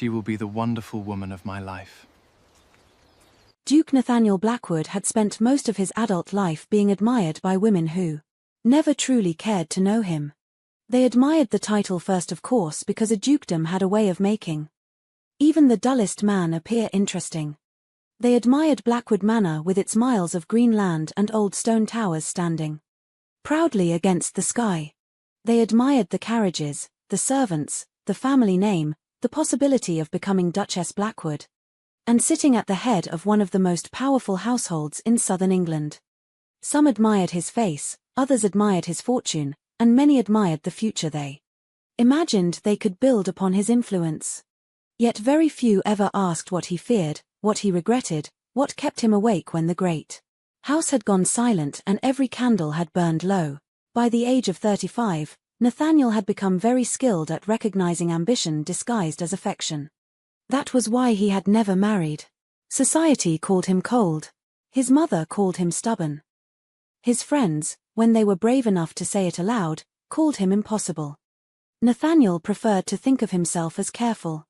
She will be the wonderful woman of my life. Duke Nathaniel Blackwood had spent most of his adult life being admired by women who never truly cared to know him. They admired the title first, of course, because a dukedom had a way of making even the dullest man appear interesting. They admired Blackwood Manor with its miles of green land and old stone towers standing proudly against the sky. They admired the carriages, the servants, the family name, the possibility of becoming Duchess Blackwood, and sitting at the head of one of the most powerful households in southern England. Some admired his face, others admired his fortune, and many admired the future they imagined they could build upon his influence. Yet very few ever asked what he feared, what he regretted, what kept him awake when the great house had gone silent and every candle had burned low. By the age of 35, Nathaniel had become very skilled at recognizing ambition disguised as affection. That was why he had never married. Society called him cold. His mother called him stubborn. His friends, when they were brave enough to say it aloud, called him impossible. Nathaniel preferred to think of himself as careful.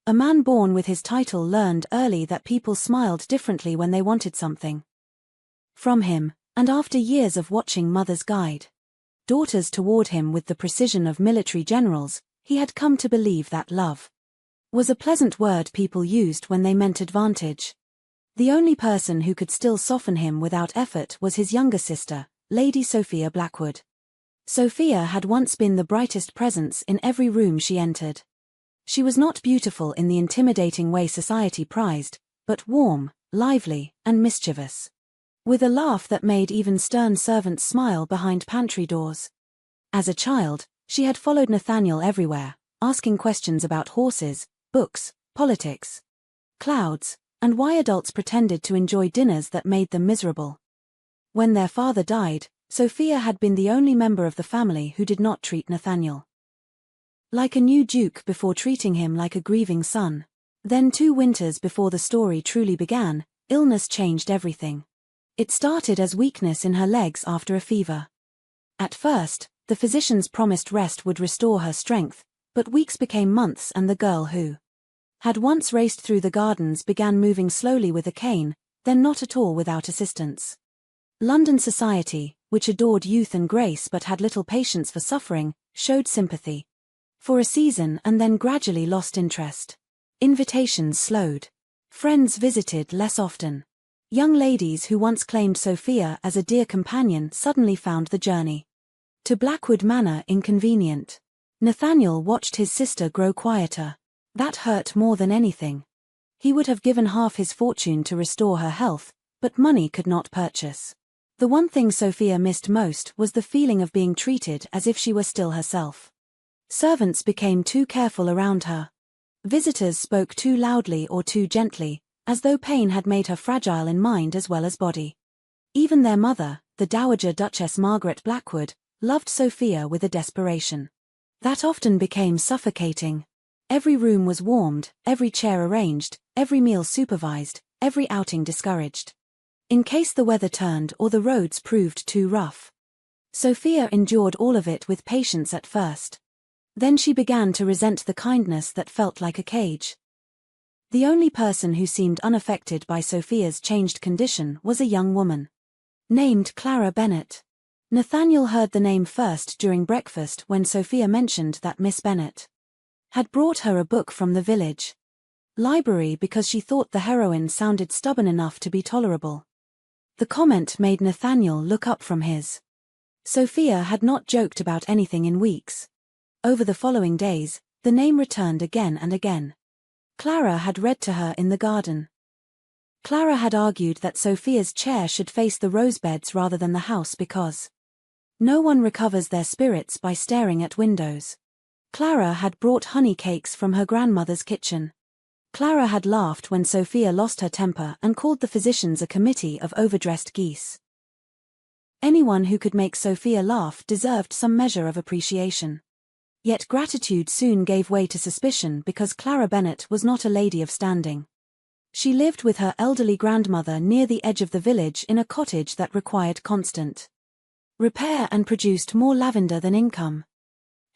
A man born with his title learned early that people smiled differently when they wanted something from him, and after years of watching mothers guide daughters toward him with the precision of military generals, he had come to believe that love was a pleasant word people used when they meant advantage. The only person who could still soften him without effort was his younger sister, Lady Sophia Blackwood. Sophia had once been the brightest presence in every room she entered. She was not beautiful in the intimidating way society prized, but warm, lively, and mischievous, with a laugh that made even stern servants smile behind pantry doors. As a child, she had followed Nathaniel everywhere, asking questions about horses, books, politics, clouds, and why adults pretended to enjoy dinners that made them miserable. When their father died, Sophia had been the only member of the family who did not treat Nathaniel like a new duke before treating him like a grieving son. Then 2 winters before the story truly began, illness changed everything. It started as weakness in her legs after a fever. At first, the physicians promised rest would restore her strength, but weeks became months and the girl who had once raced through the gardens began moving slowly with a cane, then not at all without assistance. London society, which adored youth and grace but had little patience for suffering, showed sympathy for a season and then gradually lost interest. Invitations slowed. Friends visited less often. Young ladies who once claimed Sophia as a dear companion suddenly found the journey to Blackwood Manor inconvenient. Nathaniel watched his sister grow quieter. That hurt more than anything. He would have given half his fortune to restore her health, but money could not purchase. The one thing Sophia missed most was the feeling of being treated as if she were still herself. Servants became too careful around her. Visitors spoke too loudly or too gently, as though pain had made her fragile in mind as well as body. Even their mother, the Dowager Duchess Margaret Blackwood, loved Sophia with a desperation that often became suffocating. Every room was warmed, every chair arranged, every meal supervised, every outing discouraged, in case the weather turned or the roads proved too rough. Sophia endured all of it with patience at first. Then she began to resent the kindness that felt like a cage. The only person who seemed unaffected by Sophia's changed condition was a young woman named Clara Bennet. Nathaniel heard the name first during breakfast when Sophia mentioned that Miss Bennet had brought her a book from the village library because she thought the heroine sounded stubborn enough to be tolerable. The comment made Nathaniel look up from his. Sophia had not joked about anything in weeks. Over the following days, the name returned again and again. Clara had read to her in the garden. Clara had argued that Sophia's chair should face the rosebeds rather than the house because no one recovers their spirits by staring at windows. Clara had brought honey cakes from her grandmother's kitchen. Clara had laughed when Sophia lost her temper and called the physicians a committee of overdressed geese. Anyone who could make Sophia laugh deserved some measure of appreciation. Yet gratitude soon gave way to suspicion because Clara Bennet was not a lady of standing. She lived with her elderly grandmother near the edge of the village in a cottage that required constant repair and produced more lavender than income.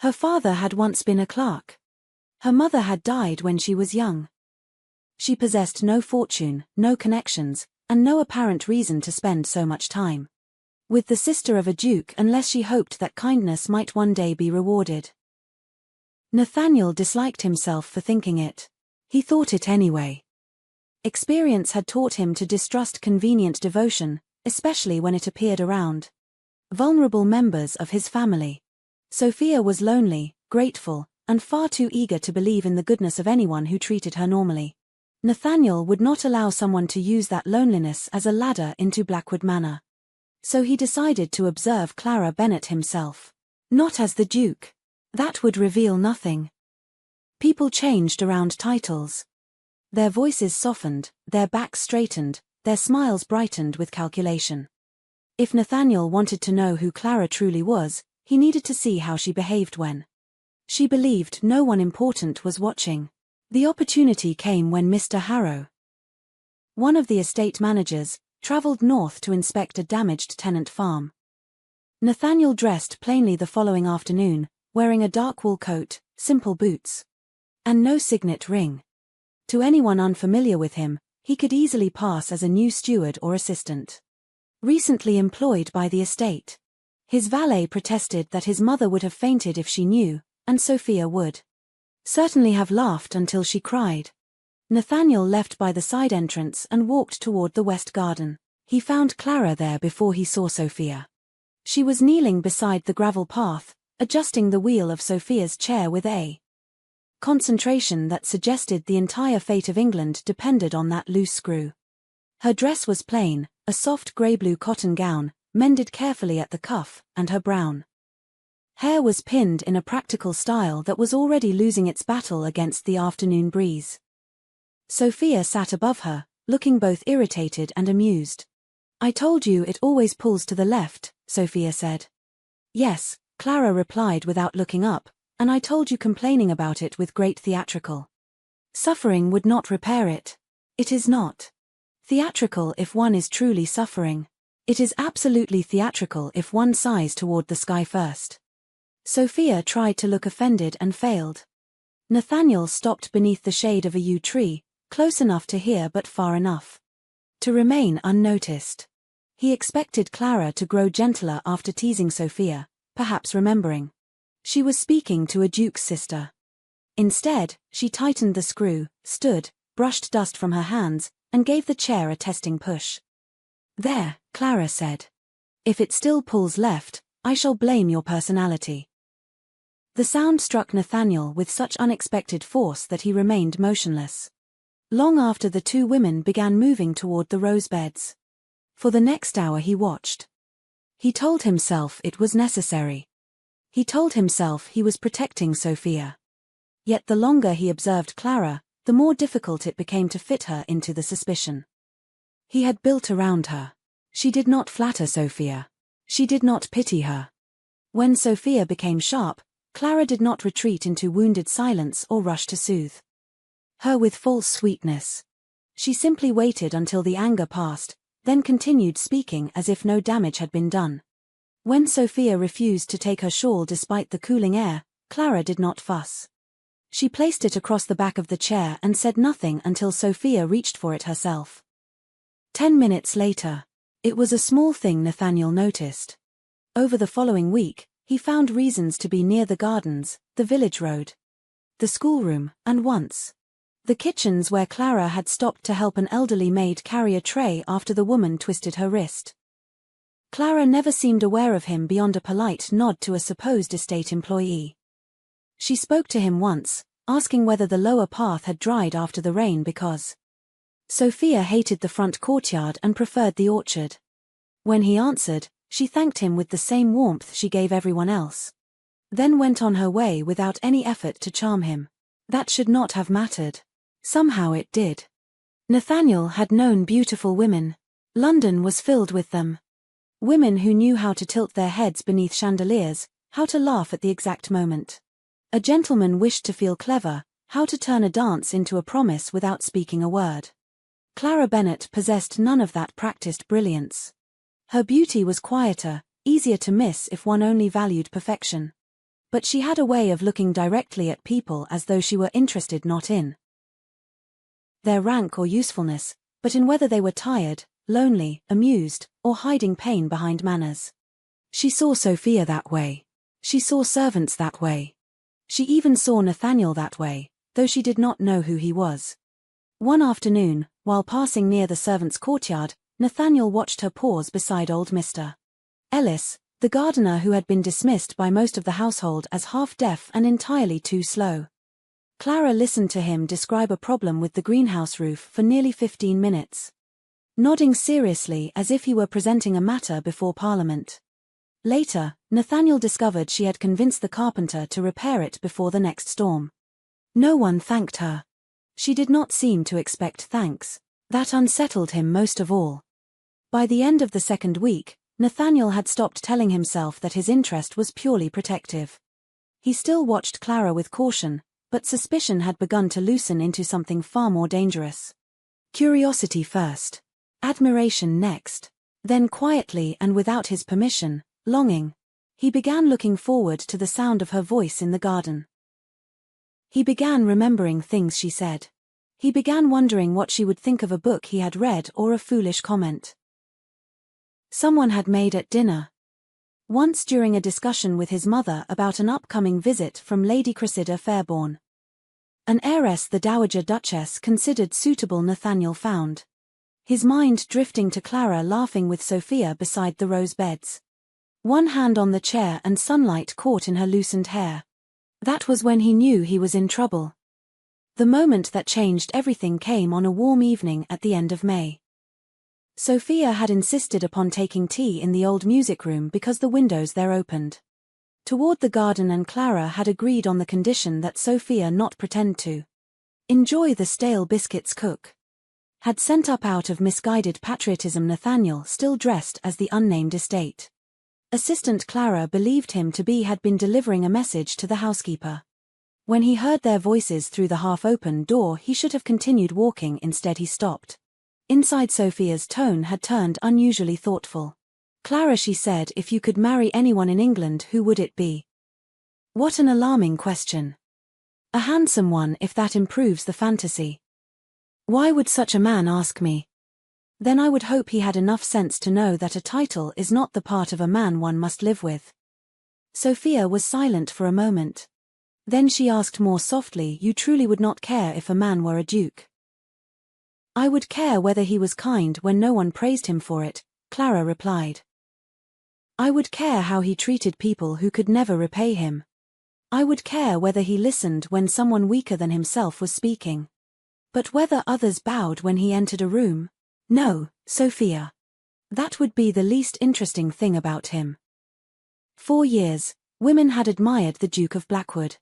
Her father had once been a clerk. Her mother had died when she was young. She possessed no fortune, no connections, and no apparent reason to spend so much time with the sister of a duke unless she hoped that kindness might one day be rewarded. Nathaniel disliked himself for thinking it. He thought it anyway. Experience had taught him to distrust convenient devotion, especially when it appeared around vulnerable members of his family. Sophia was lonely, grateful, and far too eager to believe in the goodness of anyone who treated her normally. Nathaniel would not allow someone to use that loneliness as a ladder into Blackwood Manor. So he decided to observe Clara Bennet himself. Not as the Duke. That would reveal nothing. People changed around titles. Their voices softened, their backs straightened, their smiles brightened with calculation. If Nathaniel wanted to know who Clara truly was, he needed to see how she behaved when she believed no one important was watching. The opportunity came when Mr. Harrow, one of the estate managers, travelled north to inspect a damaged tenant farm. Nathaniel dressed plainly the following afternoon, wearing a dark wool coat, simple boots, and no signet ring. To anyone unfamiliar with him, he could easily pass as a new steward or assistant, recently employed by the estate. His valet protested that his mother would have fainted if she knew, and Sophia would certainly have laughed until she cried. Nathaniel left by the side entrance and walked toward the west garden. He found Clara there before he saw Sophia. She was kneeling beside the gravel path, adjusting the wheel of Sophia's chair with a concentration that suggested the entire fate of England depended on that loose screw. Her dress was plain, a soft grey-blue cotton gown, mended carefully at the cuff, and her brown hair was pinned in a practical style that was already losing its battle against the afternoon breeze. Sophia sat above her, looking both irritated and amused. "I told you it always pulls to the left," Sophia said. "Yes," Clara replied without looking up, "and I told you complaining about it with great theatrical suffering would not repair it. It is not theatrical if one is truly suffering. It is absolutely theatrical if one sighs toward the sky first." Sophia tried to look offended and failed. Nathaniel stopped beneath the shade of a yew tree, close enough to hear but far enough to remain unnoticed. He expected Clara to grow gentler after teasing Sophia, perhaps remembering she was speaking to a duke's sister. Instead, she tightened the screw, stood, brushed dust from her hands, and gave the chair a testing push. "There," Clara said. "If it still pulls left, I shall blame your personality." The sound struck Nathaniel with such unexpected force that he remained motionless. Long after the two women began moving toward the rose beds. For the next hour he watched. He told himself it was necessary. He told himself he was protecting Sophia. Yet the longer he observed Clara, the more difficult it became to fit her into the suspicion he had built around her. She did not flatter Sophia. She did not pity her. When Sophia became sharp, Clara did not retreat into wounded silence or rush to soothe her with false sweetness. She simply waited until the anger passed, then continued speaking as if no damage had been done. When Sophia refused to take her shawl despite the cooling air, Clara did not fuss. She placed it across the back of the chair and said nothing until Sophia reached for it herself. 10 minutes later. It was a small thing Nathaniel noticed. Over the following week, he found reasons to be near the gardens, the village road, the schoolroom, and once the kitchens where Clara had stopped to help an elderly maid carry a tray after the woman twisted her wrist. Clara never seemed aware of him beyond a polite nod to a supposed estate employee. She spoke to him once, asking whether the lower path had dried after the rain because Sophia hated the front courtyard and preferred the orchard. When he answered, she thanked him with the same warmth she gave everyone else. Then went on her way without any effort to charm him. That should not have mattered. Somehow it did. Nathaniel had known beautiful women. London was filled with them. Women who knew how to tilt their heads beneath chandeliers, how to laugh at the exact moment. A gentleman wished to feel clever, how to turn a dance into a promise without speaking a word. Clara Bennet possessed none of that practiced brilliance. Her beauty was quieter, easier to miss if one only valued perfection. But she had a way of looking directly at people as though she were interested not in their rank or usefulness, but in whether they were tired, lonely, amused, or hiding pain behind manners. She saw Sophia that way. She saw servants that way. She even saw Nathaniel that way, though she did not know who he was. One afternoon, while passing near the servants' courtyard, Nathaniel watched her pause beside old Mr. Ellis, the gardener who had been dismissed by most of the household as half-deaf and entirely too slow. Clara listened to him describe a problem with the greenhouse roof for nearly 15 minutes. Nodding seriously as if he were presenting a matter before Parliament. Later, Nathaniel discovered she had convinced the carpenter to repair it before the next storm. No one thanked her. She did not seem to expect thanks. That unsettled him most of all. By the end of the second week, Nathaniel had stopped telling himself that his interest was purely protective. He still watched Clara with caution, but suspicion had begun to loosen into something far more dangerous. Curiosity first. Admiration next. Then quietly and without his permission, longing. He began looking forward to the sound of her voice in the garden. He began remembering things she said. He began wondering what she would think of a book he had read or a foolish comment someone had made at dinner. Once during a discussion with his mother about an upcoming visit from Lady Cressida Fairborn. An heiress the Dowager Duchess considered suitable, Nathaniel found. His mind drifting to Clara laughing with Sophia beside the rose beds. One hand on the chair and sunlight caught in her loosened hair. That was when he knew he was in trouble. The moment that changed everything came on a warm evening at the end of May. Sophia had insisted upon taking tea in the old music room because the windows there opened toward the garden, and Clara had agreed on the condition that Sophia not pretend to enjoy the stale biscuits cook had sent up out of misguided patriotism. Nathaniel, still dressed as the unnamed estate assistant Clara believed him to be, had been delivering a message to the housekeeper. When he heard their voices through the half-open door, he should have continued walking. Instead he stopped. Inside, Sophia's tone had turned unusually thoughtful. Clara, she said, if you could marry anyone in England, who would it be? What an alarming question. A handsome one, if that improves the fantasy. Why would such a man ask me? Then I would hope he had enough sense to know that a title is not the part of a man one must live with. Sophia was silent for a moment. Then she asked more softly, you truly would not care if a man were a duke? I would care whether he was kind when no one praised him for it, Clara replied. I would care how he treated people who could never repay him. I would care whether he listened when someone weaker than himself was speaking. But whether others bowed when he entered a room? No, Sophia. That would be the least interesting thing about him. For years, women had admired the Duke of Blackwood.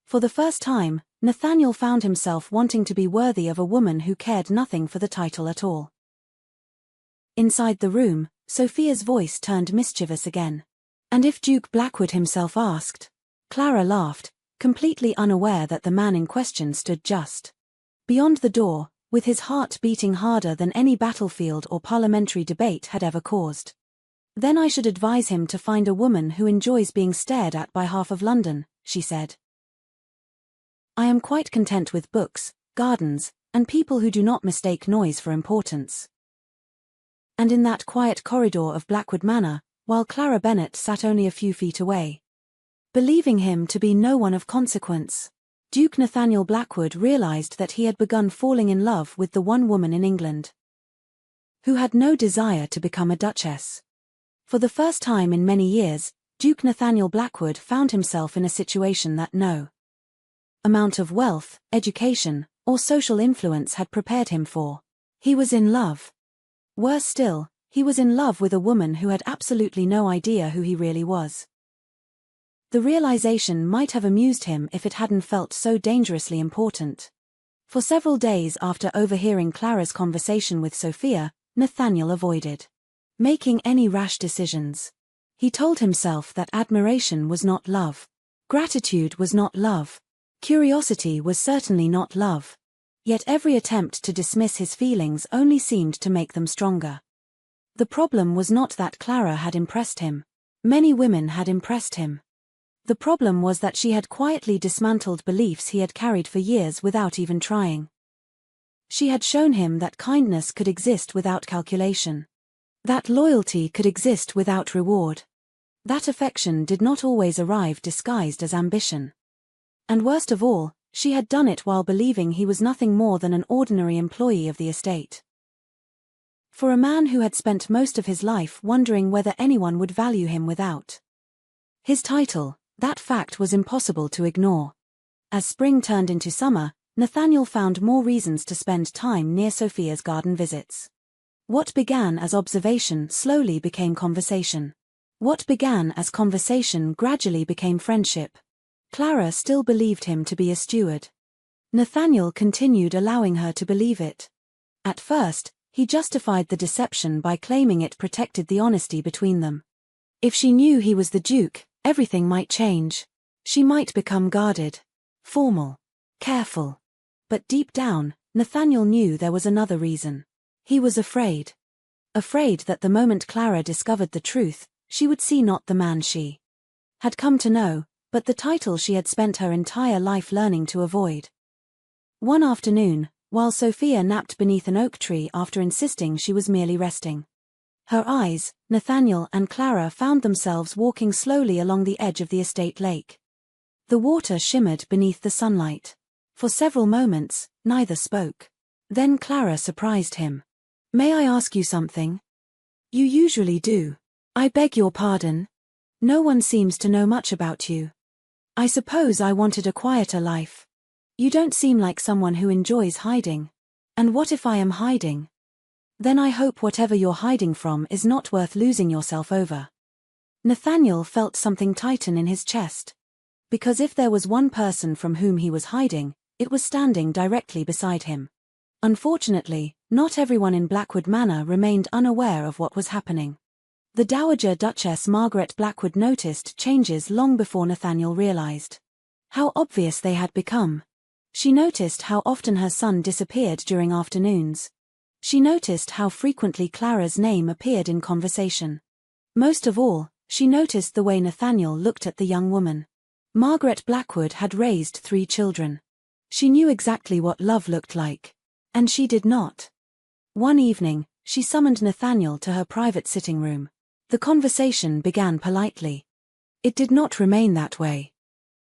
For the first time, Nathaniel found himself wanting to be worthy of a woman who cared nothing for the title at all. Inside the room, Sophia's voice turned mischievous again. And if Duke Blackwood himself asked? Clara laughed, completely unaware that the man in question stood just beyond the door, with his heart beating harder than any battlefield or parliamentary debate had ever caused. Then I should advise him to find a woman who enjoys being stared at by half of London, she said. I am quite content with books, gardens, and people who do not mistake noise for importance. And in that quiet corridor of Blackwood Manor, while Clara Bennet sat only a few feet away, believing him to be no one of consequence, Duke Nathaniel Blackwood realized that he had begun falling in love with the one woman in England who had no desire to become a duchess. For the first time in many years, Duke Nathaniel Blackwood found himself in a situation that no amount of wealth, education, or social influence had prepared him for. He was in love. Worse still, he was in love with a woman who had absolutely no idea who he really was. The realization might have amused him if it hadn't felt so dangerously important. For several days after overhearing Clara's conversation with Sophia, Nathaniel avoided making any rash decisions. He told himself that admiration was not love. Gratitude was not love. Curiosity was certainly not love. Yet every attempt to dismiss his feelings only seemed to make them stronger. The problem was not that Clara had impressed him. Many women had impressed him. The problem was that she had quietly dismantled beliefs he had carried for years without even trying. She had shown him that kindness could exist without calculation. That loyalty could exist without reward. That affection did not always arrive disguised as ambition. And worst of all, she had done it while believing he was nothing more than an ordinary employee of the estate. For a man who had spent most of his life wondering whether anyone would value him without his title, that fact was impossible to ignore. As spring turned into summer, Nathaniel found more reasons to spend time near Sophia's garden visits. What began as observation slowly became conversation. What began as conversation gradually became friendship. Clara still believed him to be a steward. Nathaniel continued allowing her to believe it. At first, he justified the deception by claiming it protected the honesty between them. If she knew he was the Duke, everything might change. She might become guarded, formal, careful. But deep down, Nathaniel knew there was another reason. He was afraid. Afraid that the moment Clara discovered the truth, she would see not the man she had come to know, but the title she had spent her entire life learning to avoid. One afternoon, while Sophia napped beneath an oak tree after insisting she was merely resting, her eyes, Nathaniel and Clara found themselves walking slowly along the edge of the estate lake. The water shimmered beneath the sunlight. For several moments, neither spoke. Then Clara surprised him. "May I ask you something?" "You usually do." "I beg your pardon. No one seems to know much about you." "I suppose I wanted a quieter life." "You don't seem like someone who enjoys hiding." "And what if I am hiding?" "Then I hope whatever you're hiding from is not worth losing yourself over." Nathaniel felt something tighten in his chest. Because if there was one person from whom he was hiding, it was standing directly beside him. Unfortunately, not everyone in Blackwood Manor remained unaware of what was happening. The Dowager Duchess Margaret Blackwood noticed changes long before Nathaniel realized how obvious they had become. She noticed how often her son disappeared during afternoons. She noticed how frequently Clara's name appeared in conversation. Most of all, she noticed the way Nathaniel looked at the young woman. Margaret Blackwood had raised 3 children. She knew exactly what love looked like. And she did not. One evening, she summoned Nathaniel to her private sitting room. The conversation began politely. It did not remain that way.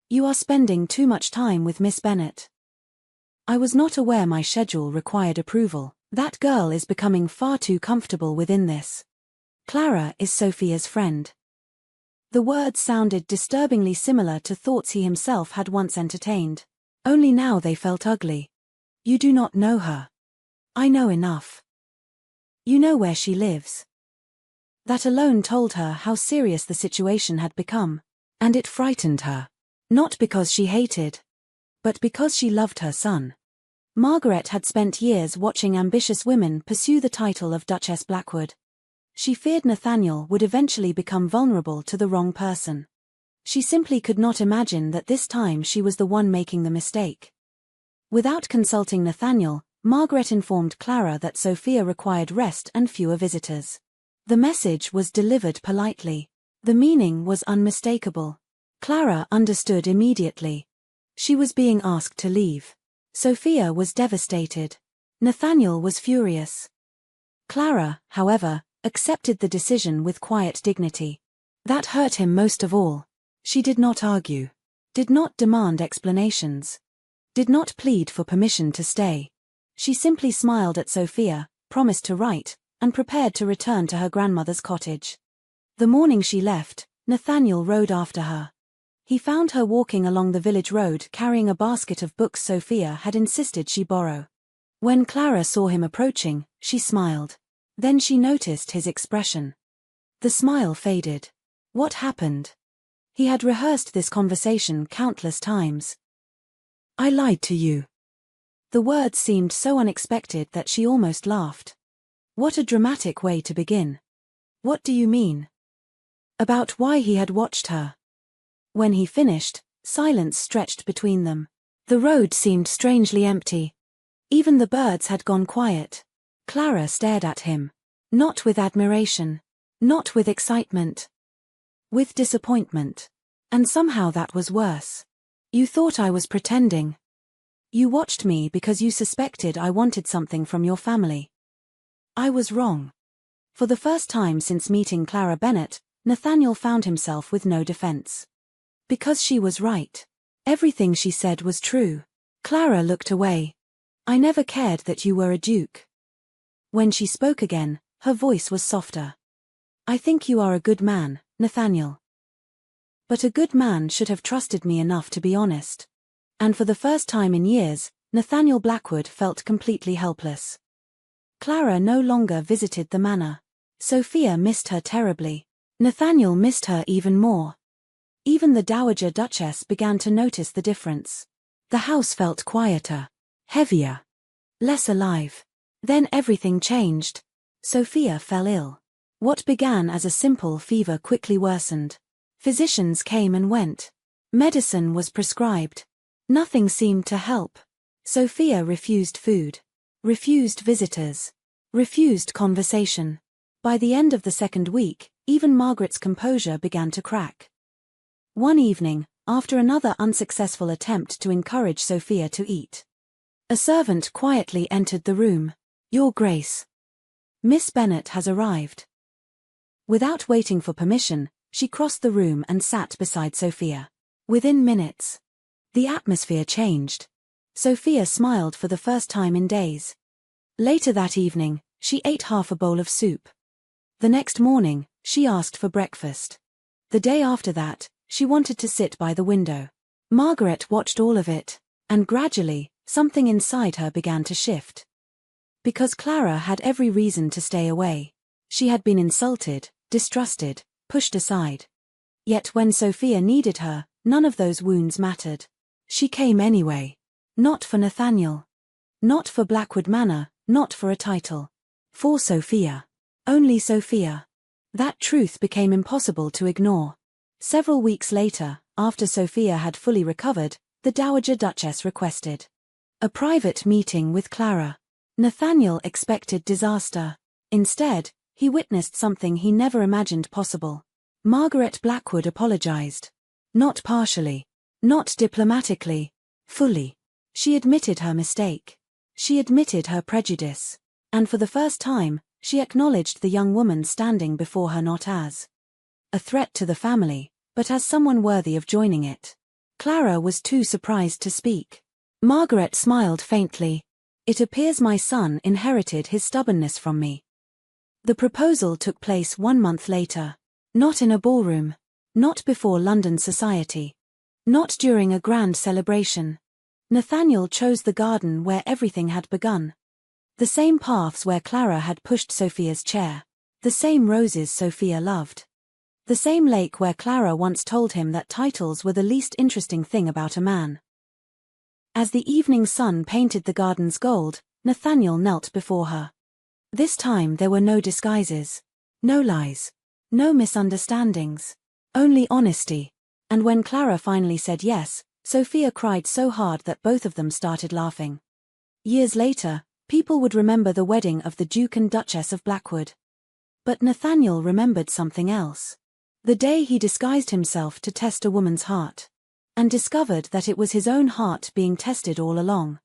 "You are spending too much time with Miss Bennet." "I was not aware my schedule required approval. That girl is becoming far too comfortable within this. Clara is Sophia's friend." The words sounded disturbingly similar to thoughts he himself had once entertained. Only now they felt ugly. "You do not know her." "I know enough." "You know where she lives." That alone told her how serious the situation had become. And it frightened her. Not because she hated, but because she loved her son. Margaret had spent years watching ambitious women pursue the title of Duchess Blackwood. She feared Nathaniel would eventually become vulnerable to the wrong person. She simply could not imagine that this time she was the one making the mistake. Without consulting Nathaniel, Margaret informed Clara that Sophia required rest and fewer visitors. The message was delivered politely. The meaning was unmistakable. Clara understood immediately. She was being asked to leave. Sophia was devastated. Nathaniel was furious. Clara, however, accepted the decision with quiet dignity. That hurt him most of all. She did not argue. Did not demand explanations. Did not plead for permission to stay. She simply smiled at Sophia, promised to write, and prepared to return to her grandmother's cottage. The morning she left, Nathaniel rode after her. He found her walking along the village road carrying a basket of books Sophia had insisted she borrow. When Clara saw him approaching, she smiled. Then she noticed his expression. The smile faded. What happened? He had rehearsed this conversation countless times. "I lied to you." The words seemed so unexpected that she almost laughed. What a dramatic way to begin. "What do you mean?" About why he had watched her. When he finished, silence stretched between them. The road seemed strangely empty. Even the birds had gone quiet. Clara stared at him. Not with admiration. Not with excitement. With disappointment. And somehow that was worse. You thought I was pretending. You watched me because you suspected I wanted something from your family. I was wrong. For the first time since meeting Clara Bennett, Nathaniel found himself with no defense. Because she was right. Everything she said was true. Clara looked away. I never cared that you were a duke. When she spoke again, her voice was softer. I think you are a good man, Nathaniel. But a good man should have trusted me enough to be honest. And for the first time in years, Nathaniel Blackwood felt completely helpless. Clara no longer visited the manor. Sophia missed her terribly. Nathaniel missed her even more. Even the Dowager Duchess began to notice the difference. The house felt quieter, heavier, less alive. Then everything changed. Sophia fell ill. What began as a simple fever quickly worsened. Physicians came and went. Medicine was prescribed. Nothing seemed to help. Sophia refused food, refused visitors, refused conversation. By the end of the second week, even Margaret's composure began to crack. One evening, after another unsuccessful attempt to encourage Sophia to eat, a servant quietly entered the room. Your Grace, Miss Bennet has arrived. Without waiting for permission, she crossed the room and sat beside Sophia. Within minutes, the atmosphere changed. Sophia smiled for the first time in days. Later that evening, she ate half a bowl of soup. The next morning, she asked for breakfast. The day after that, she wanted to sit by the window. Margaret watched all of it, and gradually, something inside her began to shift. Because Clara had every reason to stay away. She had been insulted, distrusted, pushed aside. Yet when Sophia needed her, none of those wounds mattered. She came anyway. Not for Nathaniel. Not for Blackwood Manor, not for a title. For Sophia. Only Sophia. That truth became impossible to ignore. Several weeks later, after Sophia had fully recovered, the Dowager Duchess requested a private meeting with Clara. Nathaniel expected disaster. Instead, he witnessed something he never imagined possible. Margaret Blackwood apologized. Not partially. Not diplomatically. Fully. She admitted her mistake. She admitted her prejudice. And for the first time, she acknowledged the young woman standing before her not as a threat to the family, but as someone worthy of joining it. Clara was too surprised to speak. Margaret smiled faintly. It appears my son inherited his stubbornness from me. The proposal took place 1 month later. Not in a ballroom. Not before London society. Not during a grand celebration. Nathaniel chose the garden where everything had begun. The same paths where Clara had pushed Sophia's chair. The same roses Sophia loved. The same lake where Clara once told him that titles were the least interesting thing about a man. As the evening sun painted the gardens gold, Nathaniel knelt before her. This time there were no disguises. No lies. No misunderstandings. Only honesty. And when Clara finally said yes, Sophia cried so hard that both of them started laughing. Years later, people would remember the wedding of the Duke and Duchess of Blackwood. But Nathaniel remembered something else. The day he disguised himself to test a woman's heart. And discovered that it was his own heart being tested all along.